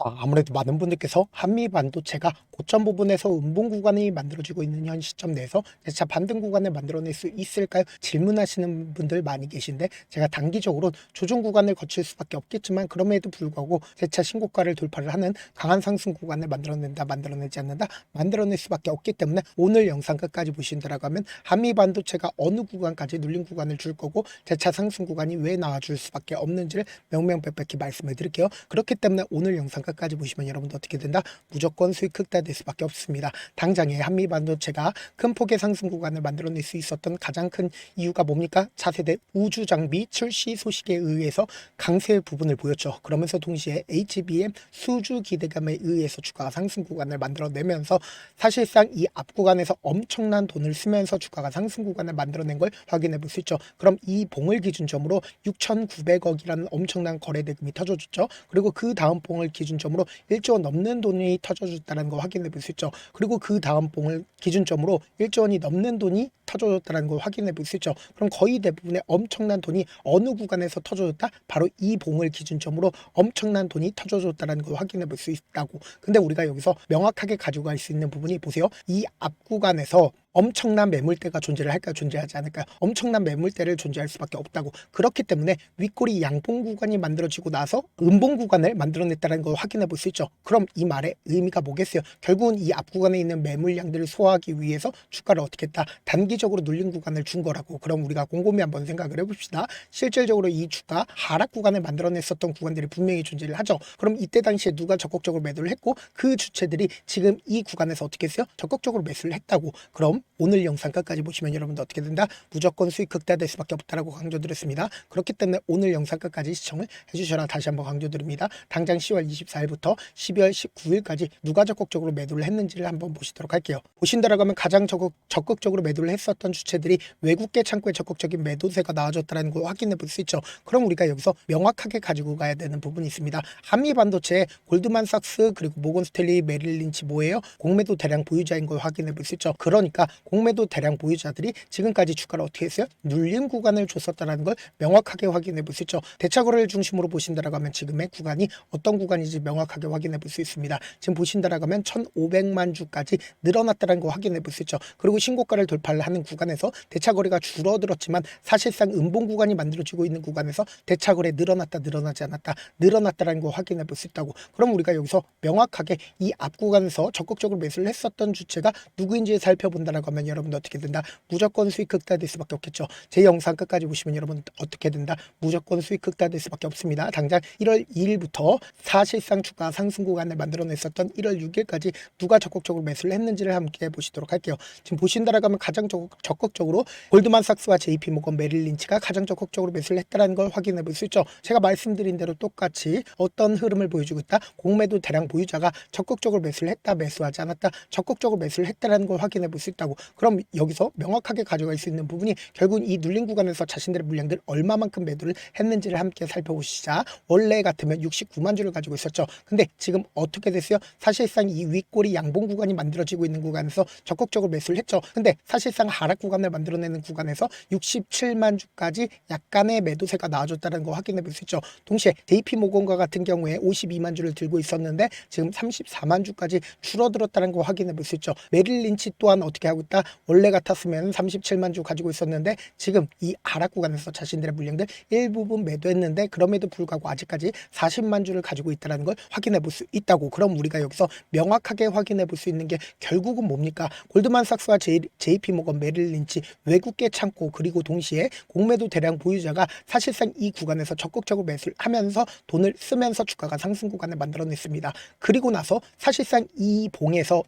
아무래도 많은 분들께서 한미 반도체가 고점 부분에서 음봉 구간이 만들어지고 있는 현 시점 내에서 재차 반등 구간을 만들어낼 수 있을까요? 질문하시는 분들 많이 계신데, 제가 단기적으로 조정 구간을 거칠 수밖에 없겠지만 그럼에도 불구하고 재차 신고가를 돌파를 하는 강한 상승 구간을 만들어낸다, 만들어내지 않는다, 만들어낼 수밖에 없기 때문에 오늘 영상 끝까지 보신다라고 하면 한미 반도체가 어느 구간까지 눌린 구간을 줄 거고 재차 상승 구간이 왜 나와줄 수밖에 없는지를 명명백백히 말씀을 드릴게요. 그렇기 때문에 오늘 영상 끝까지 보시면 여러분도 어떻게 된다? 무조건 수익 극대화될 수밖에 없습니다. 당장에 한미 반도체가 큰 폭의 상승 구간을 만들어낼 수 있었던 가장 큰 이유가 뭡니까? 차세대 우주 장비 출시 소식에 의해서 강세 부분을 보였죠. 그러면서 동시에 HBM 수주 기대감에 의해서 주가가 상승 구간을 만들어내면서 사실상 이 앞 구간에서 엄청난 돈을 쓰면서 주가가 상승 구간을 만들어낸 걸 확인해 볼 수 있죠. 그럼 이 봉을 기준점으로 6,900억이라는 엄청난 거래 대금이 터져줬죠. 그리고 그 다음 봉을 기준점으로 1조 원 넘는 돈이 터져줬다는 거 확인해 볼 수 있죠. 그리고 그 다음 봉을 기준점으로 1조 원이 넘는 돈이 터져줬다는 걸 확인해 볼 수 있죠. 그럼 거의 대부분의 엄청난 돈이 어느 구간에서 터져줬다? 바로 이 봉을 기준점으로 엄청난 돈이 터져줬다는 걸 확인해 볼 수 있다고. 근데 우리가 여기서 명확하게 가지고 갈 수 있는 부분이, 보세요. 이 앞 구간에서 엄청난 매물대가 존재를 할까요? 존재하지 않을까요? 엄청난 매물대를 존재할 수밖에 없다고. 그렇기 때문에 윗꼬리 양봉 구간이 만들어지고 나서 음봉 구간을 만들어냈다는 걸 확인해 볼 수 있죠. 그럼 이 말의 의미가 뭐겠어요? 결국은 이 앞 구간에 있는 매물량들을 소화하기 위해서 주가를 어떻게 했다? 단기적으로 눌린 구간을 준 거라고. 그럼 우리가 곰곰이 한번 생각을 해봅시다. 실질적으로 이 주가 하락 구간을 만들어냈었던 구간들이 분명히 존재를 하죠. 그럼 이때 당시에 누가 적극적으로 매도를 했고 그 주체들이 지금 이 구간에서 어떻게 했어요? 적극적으로 매수를 했다고. 그럼 오늘 영상 끝까지 보시면 여러분도 어떻게 된다? 무조건 수익 극대화될 수밖에 없다라고 강조드렸습니다. 그렇기 때문에 오늘 영상 끝까지 시청을 해주셔라 다시 한번 강조드립니다. 당장 10월 24일부터 12월 19일까지 누가 적극적으로 매도를 했는지를 한번 보시도록 할게요. 보신다라고 하면 가장 적극적으로 매도를 했었던 주체들이 외국계 창구에 적극적인 매도세가 나와줬다는 걸 확인해 볼 수 있죠. 그럼 우리가 여기서 명확하게 가지고 가야 되는 부분이 있습니다. 한미 반도체, 골드만삭스, 그리고 모건스탠리, 메릴린치 뭐예요? 공매도 대량 보유자인 걸 확인해 볼 수 있죠. 그러니까 공매도 대량 보유자들이 지금까지 주가를 어떻게 했어요? 눌림 구간을 줬었다는 걸 명확하게 확인해 볼 수 있죠. 대차거래를 중심으로 보신다라고 하면 지금의 구간이 어떤 구간인지 명확하게 확인해 볼 수 있습니다. 지금 보신다라고 하면 1,500만 주까지 늘어났다는 거 확인해 볼 수 있죠. 그리고 신고가를 돌파를 하는 구간에서 대차거래가 줄어들었지만 사실상 음봉 구간이 만들어지고 있는 구간에서 대차거래 늘어났다, 늘어나지 않았다, 늘어났다는 거 확인해 볼 수 있다고. 그럼 우리가 여기서 명확하게 이 앞 구간에서 적극적으로 매수를 했었던 주체가 누구인지 살펴본다라고 하면 여러분도 어떻게 된다? 무조건 수익 극대화될 수밖에 없겠죠. 제 영상 끝까지 보시면 여러분 어떻게 된다? 무조건 수익 극대화될 수밖에 없습니다. 당장 1월 2일부터 사실상 주가 상승 구간을 만들어냈었던 1월 6일까지 누가 적극적으로 매수를 했는지를 함께 보시도록 할게요. 지금 보신다라고 하면 가장 적극적으로 골드만삭스와 JP모건, 메릴린치가 가장 적극적으로 매수를 했다는 걸 확인해 볼 수 있죠. 제가 말씀드린 대로 똑같이 어떤 흐름을 보여주고 있다? 공매도 대량 보유자가 적극적으로 매수를 했다, 매수하지 않았다, 적극적으로 매수를 했다는 걸 확인해 볼 수 있다고. 그럼 여기서 명확하게 가져갈 수 있는 부분이 결국 이 눌린 구간에서 자신들의 물량들 얼마만큼 매도를 했는지를 함께 살펴보시자. 원래 같으면 69만 주를 가지고 있었죠. 근데 지금 어떻게 됐어요? 사실상 이 윗꼬리 양봉 구간이 만들어지고 있는 구간에서 적극적으로 매수를 했죠. 근데 사실상 하락 구간을 만들어내는 구간에서 67만 주까지 약간의 매도세가 나와줬다는 거 확인해 볼 수 있죠. 동시에 JP모건과 같은 경우에 52만 주를 들고 있었는데 지금 34만 주까지 줄어들었다는 거 확인해 볼 수 있죠. 메릴린치 또한 어떻게 하고 있다? 원래 같았으면 37만 주 가지고 있었는데 지금 이 하락 구간에서 자신들의 물량들 일부분 매도했는데 그럼에도 불구하고 아직까지 40만 주를 가지고 있다는 걸 확인해 볼 수 있다고. 그럼 우리가 여기서 명확하게 확인해 볼 수 있는 게 결국은 뭡니까? 골드만삭스와 JP모건, 메릴린치, 외국계 창고, 그리고 동시에 공매도 대량 보유자가 사실상 이 구간에서 적극적으로 매수를 하면서 돈을 쓰면서 주가가 상승 구간을 만들어냈습니다. 그리고 나서 사실상 이 봉에서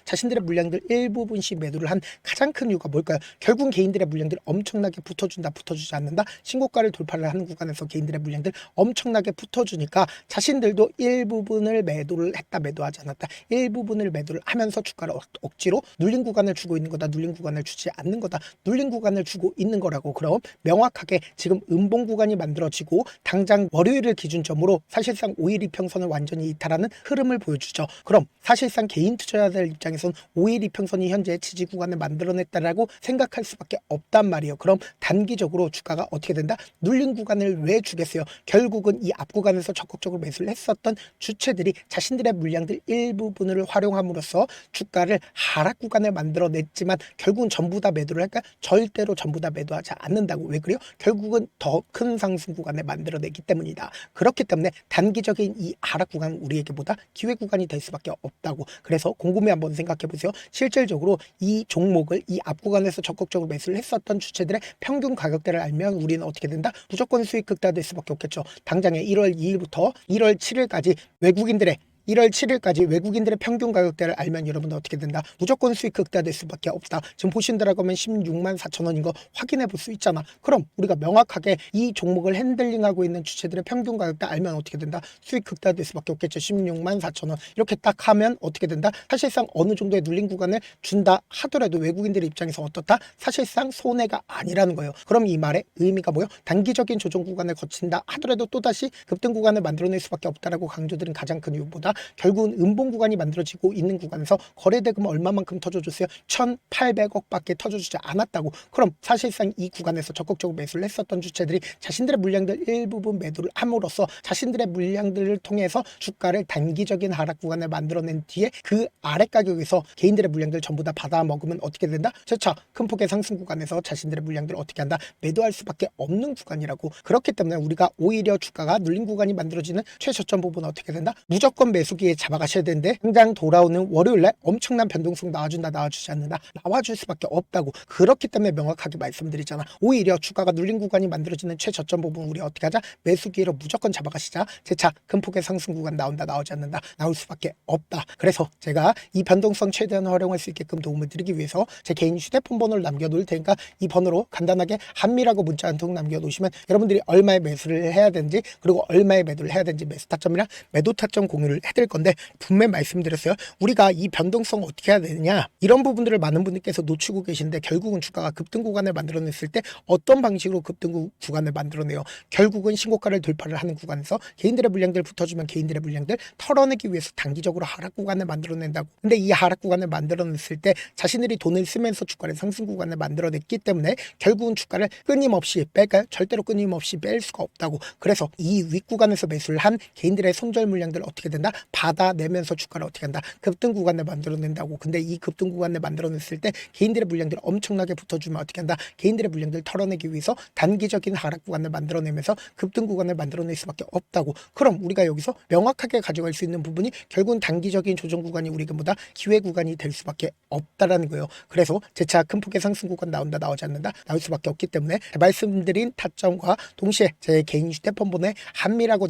자신들의 물량들 일부분씩 매도를 한 가장 큰 이유가 뭘까요? 결국 개인들의 물량들 엄청나게 붙어준다, 붙어주지 않는다. 신고가를 돌파를 하는 구간에서 개인들의 물량들 엄청나게 붙어주니까 자신들도 일부분을 매도를 했다, 매도하지 않았다, 일부분을 매도를 하면서 주가를 억지로 눌린 구간을 주고 있는 거다, 눌린 구간을 주지 않는 거다, 눌린 구간을 주고 있는 거라고. 그럼 명확하게 지금 음봉 구간이 만들어지고 당장 월요일을 기준점으로 사실상 5일 이평선을 완전히 이탈하는 흐름을 보여주죠. 그럼 사실상 개인 투자자들 입장에선 5일 이평선이 현재 지지 구간을 만들어냈다라고 생각할 수밖에 없단 말이에요. 그럼 단기적으로 주가가 어떻게 된다? 눌린 구간을 왜 주겠어요? 결국은 이 앞 구간에서 적극적으로 매수를 했었던 주체들이 자신들의 물량들 일부분을 활용함으로써 주가를 하락 구간을 만들어냈지만 결국은 전부 다 매도를 할까? 절대로 전부 다 매도하지 않는다고. 왜 그래요? 결국은 더 큰 상승 구간을 만들어내기 때문이다. 그렇기 때문에 단기적인 이 하락 구간은 우리에게 보다 기회 구간이 될 수밖에 없다고. 그래서 곰곰이 한번 생각해 보세요. 실질적으로 이 종목을 이 앞 구간에서 적극적으로 매수를 했었던 주체들의 평균 가격대를 알면 우리는 어떻게 된다? 무조건 수익 극대화될 수밖에 없겠죠. 당장에 1월 2일부터 1월 7일까지 외국인들의 1월 7일까지 외국인들의 평균 가격대를 알면 여러분들 어떻게 된다? 무조건 수익 극대화될 수밖에 없다. 지금 보신다라고 하면 16만 4천 원인 거 확인해 볼 수 있잖아. 그럼 우리가 명확하게 이 종목을 핸들링하고 있는 주체들의 평균 가격대 알면 어떻게 된다? 수익 극대화될 수밖에 없겠죠. 16만 4천 원 이렇게 딱 하면 어떻게 된다? 사실상 어느 정도의 눌린 구간을 준다 하더라도 외국인들의 입장에서 어떻다? 사실상 손해가 아니라는 거예요. 그럼 이 말의 의미가 뭐예요? 단기적인 조정 구간을 거친다 하더라도 또다시 급등 구간을 만들어낼 수밖에 없다라고 강조드린 가장 큰 이유보다 결국은 음봉 구간이 만들어지고 있는 구간에서 거래대금 얼마만큼 터져줬어요? 1,800억밖에 터져주지 않았다고. 그럼 사실상 이 구간에서 적극적으로 매수를 했었던 주체들이 자신들의 물량들 일부분 매도를 함으로써 자신들의 물량들을 통해서 주가를 단기적인 하락 구간을 만들어낸 뒤에 그 아래 가격에서 개인들의 물량들 전부 다 받아 먹으면 어떻게 된다? 재차 큰 폭의 상승 구간에서 자신들의 물량들을 어떻게 한다? 매도할 수밖에 없는 구간이라고. 그렇기 때문에 우리가 오히려 주가가 눌린 구간이 만들어지는 최저점 부분은 어떻게 된다? 무조건 매수기에 잡아가셔야 되는데 당장 돌아오는 월요일날 엄청난 변동성 나와준다 나와주지 않는다 나와줄 수밖에 없다고. 그렇기 때문에 명확하게 말씀드리잖아. 오히려 주가가 눌린 구간이 만들어지는 최저점 부분 우리 어떻게 하자? 매수기로 무조건 잡아가시자. 재차 큰 폭의 상승 구간 나온다 나오지 않는다 나올 수밖에 없다. 그래서 제가 이 변동성 최대한 활용할 수 있게끔 도움을 드리기 위해서 제 개인 휴대폰 번호를 남겨놓을 테니까 이 번호로 간단하게 한미라고 문자 한 통 남겨놓으시면 여러분들이 얼마에 매수를 해야 되는지 그리고 얼마에 매도를 해야 되는지 매수 타점이랑 매도 타점 공유를 해드릴 건데 분명히 말씀드렸어요. 우리가 이 변동성 어떻게 해야 되느냐 이런 부분들을 많은 분들께서 놓치고 계신데 결국은 주가가 급등 구간을 만들어냈을 때 어떤 방식으로 급등 구간을 만들어내요? 결국은 신고가를 돌파를 하는 구간에서 개인들의 물량들 붙어주면 개인들의 물량들 털어내기 위해서 단기적으로 하락 구간을 만들어낸다고. 근데 이 하락 구간을 만들어냈을 때 자신들이 돈을 쓰면서 주가를 상승 구간을 만들어냈기 때문에 결국은 주가를 끊임없이 뺄까요? 절대로 끊임없이 뺄 수가 없다고. 그래서 이 윗구간에서 매수를 한 개인들의 손절 물량들 어떻게 된다? 받아내면서 주가를 어떻게 한다? 급등 구간을 만들어낸다고. 근데 이 급등 구간을 만들어냈을 때 개인들의 물량들 엄청나게 붙어주면 어떻게 한다? 개인들의 물량들 털어내기 위해서 단기적인 하락 구간을 만들어내면서 급등 구간을 만들어낼 수밖에 없다고. 그럼 우리가 여기서 명확하게 가져갈 수 있는 부분이 결국은 단기적인 조정 구간이 우리가 보다 기회 구간이 될 수밖에 없다라는 거예요. 그래서 재차 큰 폭의 상승 구간 나온다 나오지 않는다 나올 수밖에 없기 때문에 말씀드린 타점과 동시에 제 개인 휴대폰 번호에 한미라고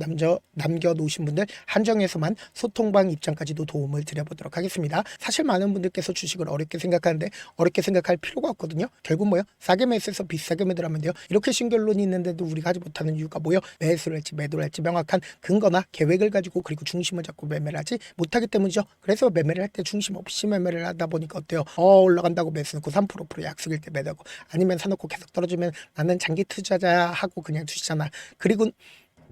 남겨놓으신 분들 한정해서만 소통방 입장까지도 도움을 드려보도록 하겠습니다. 사실 많은 분들께서 주식을 어렵게 생각하는데 어렵게 생각할 필요가 없거든요. 결국 뭐요? 싸게 매수해서 비싸게 매도하면 돼요. 이렇게 신결론이 있는데도 우리가 하지 못하는 이유가 뭐요? 매수를 할지 매도를 할지 명확한 근거나 계획을 가지고 그리고 중심을 잡고 매매를 하지 못하기 때문이죠. 그래서 매매를 할 때 중심 없이 매매를 하다 보니까 어때요? 올라간다고 매수 놓고 3% 약속일 때 매도하고 아니면 사놓고 계속 떨어지면 나는 장기 투자자 하고 그냥 두시잖아.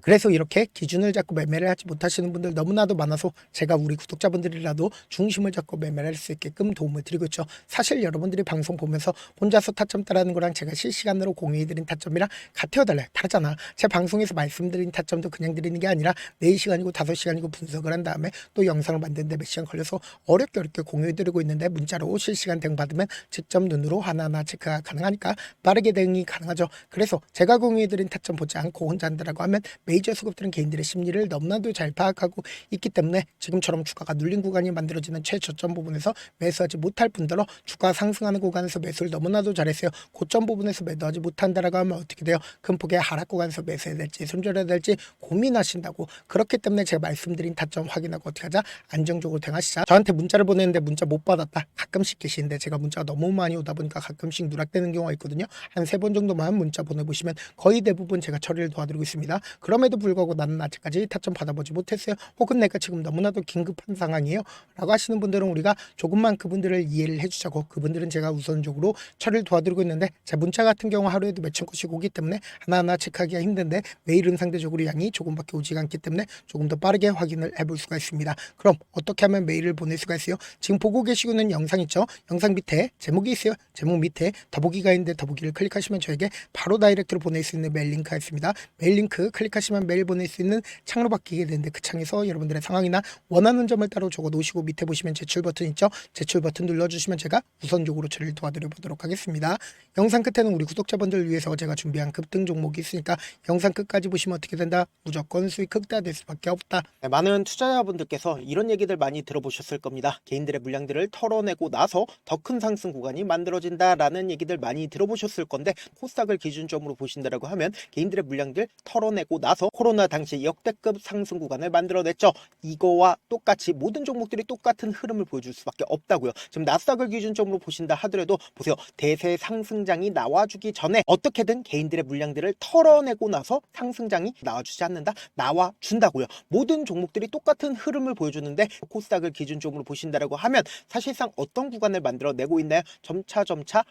그래서 이렇게 기준을 잡고 매매를 하지 못하시는 분들 너무나도 많아서 제가 우리 구독자분들이라도 중심을 잡고 매매를 할 수 있게끔 도움을 드리고 있죠. 사실 여러분들이 방송 보면서 혼자서 타점 따라하는 거랑 제가 실시간으로 공유해드린 타점이랑 같아요 달라요? 다르잖아. 제 방송에서 말씀드린 타점도 그냥 드리는 게 아니라 4시간이고 5시간이고 분석을 한 다음에 또 영상을 만드는데 몇 시간 걸려서 어렵게 공유해드리고 있는데 문자로 실시간 대응 받으면 직접 눈으로 하나하나 체크가 가능하니까 빠르게 대응이 가능하죠. 그래서 제가 공유해드린 타점 보지 않고 혼자 한다라고 하면 메이저 수급들은 개인들의 심리를 너무나도 잘 파악하고 있기 때문에 지금처럼 주가가 눌린 구간이 만들어지는 최저점 부분에서 매수하지 못할 뿐더러 주가 상승하는 구간에서 매수를 너무나도 잘했어요. 고점 부분에서 매도하지 못한다라고 하면 어떻게 돼요? 큰 폭의 하락 구간에서 매수해야 될지 손절해야 될지 고민하신다고. 그렇기 때문에 제가 말씀드린 타점 확인하고 어떻게 하자? 안정적으로 대응하시자. 저한테 문자를 보내는데 문자 못 받았다 가끔씩 계시는데 제가 문자가 너무 많이 오다 보니까 가끔씩 누락되는 경우가 있거든요. 한 3번 정도만 문자 보내보시면 거의 대부분 제가 처리를 도와드리고 있습니다. 그럼 그럼에도 불구하고 나는 아직까지 타점 받아보지 못했어요. 혹은 내가 지금 너무나도 긴급한 상황이에요 라고 하시는 분들은 우리가 조금만 그분들을 이해를 해주자고, 그분들은 제가 우선적으로 처리를 도와드리고 있는데 제 문자 같은 경우 하루에도 몇천 건씩 오기 때문에 하나하나 체크하기가 힘든데 메일은 상대적으로 양이 조금밖에 오지가 않기 때문에 조금 더 빠르게 확인을 해볼 수가 있습니다. 그럼 어떻게 하면 메일을 보낼 수가 있어요? 지금 보고 계시고 있는 영상 있죠? 영상 밑에 제목이 있어요. 제목 밑에 더보기가 있는데 더보기를 클릭하시면 저에게 바로 다이렉트로 보낼 수 있는 메일 링크가 있습니다. 메일 링크 클릭하시면 메일 보낼 수 있는 창으로 바뀌게 되는데 그 창에서 여러분들의 상황이나 원하는 점을 따로 적어 놓으시고 밑에 보시면 제출 버튼 있죠? 제출 버튼 눌러주시면 제가 우선적으로 처리를 도와드려 보도록 하겠습니다. 영상 끝에는 우리 구독자분들을 위해서 제가 준비한 급등 종목이 있으니까 영상 끝까지 보시면 어떻게 된다? 무조건 수익 극대화될 수밖에 없다. 네, 많은 투자자분들께서 이런 얘기들 많이 들어보셨을 겁니다. 개인들의 물량들을 털어내고 나서 더 큰 상승 구간이 만들어진다라는 얘기들 많이 들어보셨을 건데, 코스닥을 기준점으로 보신다라고 하면 개인들의 물량들 털어내고 나서 코로나 당시 역대급 상승 구간을 만들어냈죠. 이거와 똑같이 모든 종목들이 똑같은 흐름을 보여줄 수밖에 없다고요. 지금 나스닥을 기준점으로 보신다 하더라도 보세요. 대세 상승장이 나와주기 전에 어떻게든 개인들의 물량들을 털어내고 나서 상승장이 나와주지 않는다? 나와준다고요. 모든 종목들이 똑같은 흐름을 보여주는데 코스닥을 기준점으로 보신다라고 하면 사실상 어떤 구간을 만들어내고 있나요? 점차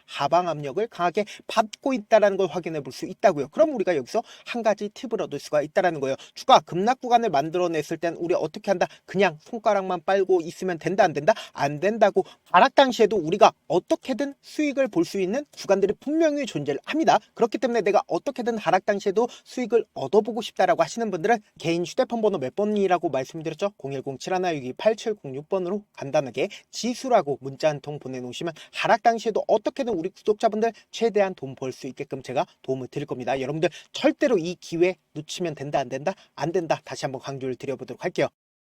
하방 압력을 강하게 받고 있다는 걸 확인해 볼 수 있다고요. 그럼 우리가 여기서 한 가지 팁을 얻을 수가 있다는 거예요. 주가 급락 구간을 만들어냈을 땐 우리 어떻게 한다? 그냥 손가락만 빨고 있으면 된다, 안 된다? 안 된다고. 하락 당시에도 우리가 어떻게든 수익을 볼 수 있는 구간들이 분명히 존재를 합니다. 그렇기 때문에 내가 어떻게든 하락 당시에도 수익을 얻어보고 싶다라고 하시는 분들은 개인 휴대폰 번호 몇 번이라고 말씀드렸죠? 010-7162-8706번으로 간단하게 지수라고 문자 한 통 보내놓으시면 하락 당시에도 어떻게든 우리 구독자분들 최대한 돈 벌 수 있게끔 제가 도움을 드릴 겁니다. 여러분들 절대로 이 기회 놓치면 된다, 안 된다? 안 된다. 다시 한번 강조를 드려보도록 할게요.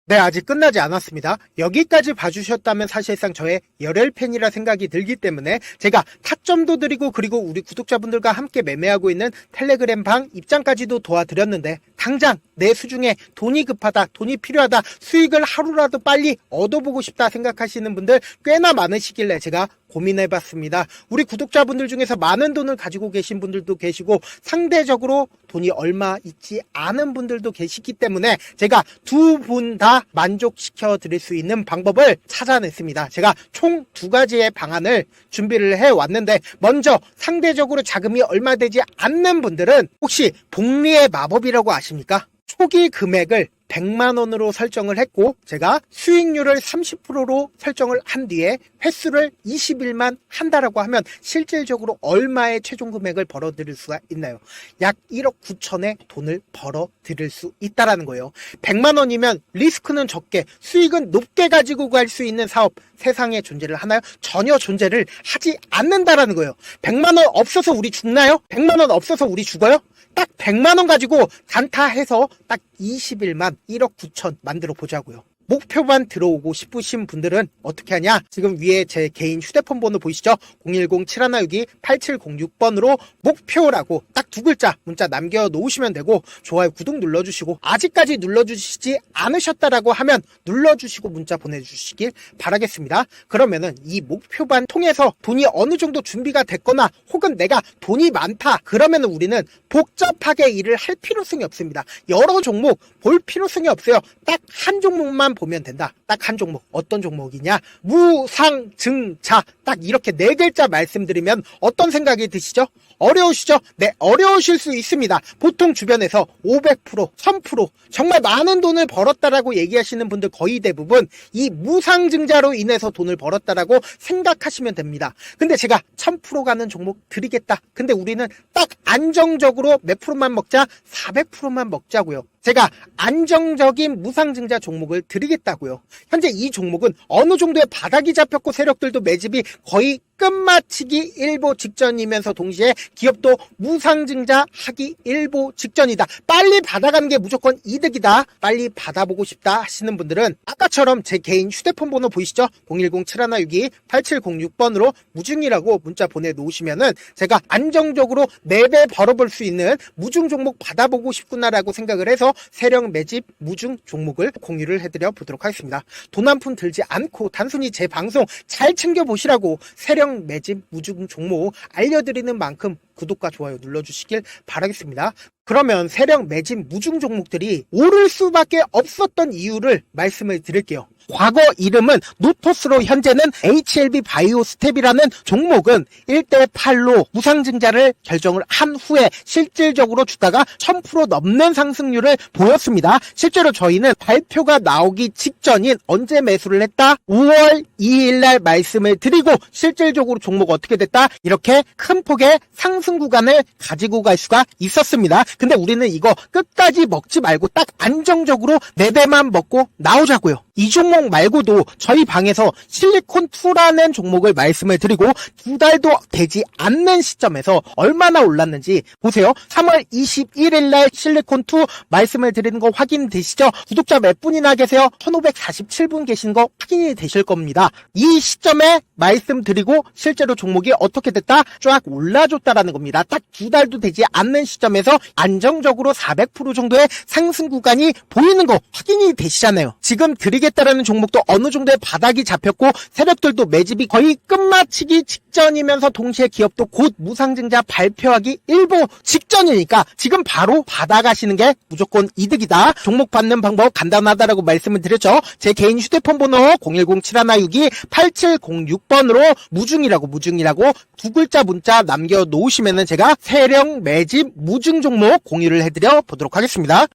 네, 아직 끝나지 않았습니다. 여기까지 봐주셨다면 사실상 저의 열혈 팬이라 생각이 들기 때문에 제가 타점도 드리고 그리고 우리 구독자분들과 함께 매매하고 있는 텔레그램 방 입장까지도 도와드렸는데 당장 내 수중에 돈이 급하다, 돈이 필요하다, 수익을 하루라도 빨리 얻어보고 싶다 생각하시는 분들 꽤나 많으시길래 제가 고민해봤습니다. 우리 구독자분들 중에서 많은 돈을 가지고 계신 분들도 계시고 상대적으로 돈이 얼마 있지 않은 분들도 계시기 때문에 제가 두 분 다 만족시켜 드릴 수 있는 방법을 찾아냈습니다. 제가 총 두 가지의 방안을 준비를 해왔는데 먼저 상대적으로 자금이 얼마 되지 않는 분들은 혹시 복리의 마법이라고 아십니까? 초기 금액을 100만원으로 설정을 했고 제가 수익률을 30%로 설정을 한 뒤에 횟수를 20일만 한다라고 하면 실질적으로 얼마의 최종 금액을 벌어들일 수가 있나요? 약 1억 9천의 돈을 벌어들일 수 있다라는 거예요. 100만원이면 리스크는 적게 수익은 높게 가지고 갈 수 있는 사업 세상에 존재를 하나요? 전혀 존재를 하지 않는다라는 거예요. 100만원 없어서 우리 죽나요? 100만원 없어서 우리 죽어요? 딱 100만원 가지고 단타해서 딱 20일만 1억 9천 만들어 보자고요. 목표만 들어오고 싶으신 분들은 어떻게 하냐? 지금 위에 제 개인 휴대폰 번호 보이시죠? 010-7162-8706번으로 목표라고 딱 두 글자 문자 남겨놓으시면 되고 좋아요, 구독 눌러주시고 아직까지 눌러주시지 않으셨다라고 하면 눌러주시고 문자 보내주시길 바라겠습니다. 그러면은 이 목표반 통해서 돈이 어느 정도 준비가 됐거나 혹은 내가 돈이 많다 그러면은 우리는 복잡하게 일을 할 필요성이 없습니다. 여러 종목 볼 필요성이 없어요. 딱 한 종목만 보면 된다. 딱 한 종목. 어떤 종목이냐? 무상증자. 딱 이렇게 네 글자 말씀드리면 어떤 생각이 드시죠? 어려우시죠? 네, 어려우실 수 있습니다. 보통 주변에서 500%, 1000% 정말 많은 돈을 벌었다라고 얘기하시는 분들 거의 대부분 이 무상증자로 인해서 돈을 벌었다라고 생각하시면 됩니다. 근데 제가 1000% 가는 종목 드리겠다. 근데 우리는 딱 안정적으로 몇 프로만 먹자? 400%만 먹자고요. 제가 안정적인 무상증자 종목을 드리겠다고요. 현재 이 종목은 어느 정도의 바닥이 잡혔고 세력들도 매집이 거의 끝마치기 일보 직전이면서 동시에 기업도 무상증자 하기 일보 직전이다. 빨리 받아가는 게 무조건 이득이다. 빨리 받아보고 싶다 하시는 분들은 아까처럼 제 개인 휴대폰 번호 보이시죠? 010-7162-8706번으로 무중이라고 문자 보내놓으시면은 제가 안정적으로 4배 벌어볼 수 있는 무중 종목 받아보고 싶구나라고 생각을 해서 세력 매집 무중 종목을 공유를 해드려 보도록 하겠습니다. 돈 한 푼 들지 않고 단순히 제 방송 잘 챙겨보시라고 세력 세력 매집 무중 종목 알려드리는 만큼 구독과 좋아요 눌러주시길 바라겠습니다. 그러면 세력 매집 무중 종목들이 오를 수밖에 없었던 이유를 말씀을 드릴게요. 과거 이름은 노토스로 현재는 HLB 바이오스텝이라는 종목은 1대8로 무상증자를 결정을 한 후에 실질적으로 주가가 1000% 넘는 상승률을 보였습니다. 실제로 저희는 발표가 나오기 직전인 언제 매수를 했다? 5월 2일 날 말씀을 드리고 실질적으로 종목 어떻게 됐다? 이렇게 큰 폭의 상승 구간을 가지고 갈 수가 있었습니다. 근데 우리는 이거 끝까지 먹지 말고 딱 안정적으로 4배만 먹고 나오자고요. 이 종목 말고도 저희 방에서 실리콘2라는 종목을 말씀을 드리고 2달도 되지 않는 시점에서 얼마나 올랐는지 보세요. 3월 21일 날 실리콘2 말씀을 드리는 거 확인되시죠? 구독자 몇 분이나 계세요? 1547분 계신 거 확인이 되실 겁니다. 이 시점에 말씀드리고 실제로 종목이 어떻게 됐다? 쫙 올라줬다라는 겁니다. 딱 2달도 되지 않는 시점에서 안정적으로 400% 정도의 상승 구간이 보이는 거 확인이 되시잖아요. 지금 드리겠다라는 종목도 어느 정도의 바닥이 잡혔고 세력들도 매집이 거의 끝마치기 직전이면서 동시에 기업도 곧 무상증자 발표하기 일보 직전이니까 지금 바로 받아가시는 게 무조건 이득이다. 종목 받는 방법 간단하다라고 말씀을 드렸죠. 제 개인 휴대폰 번호 010-7162-8706번으로 무중이라고 두 글자 문자 남겨놓으시면은 제가 세력 매집 무중 종목 공유를 해드려 보도록 하겠습니다.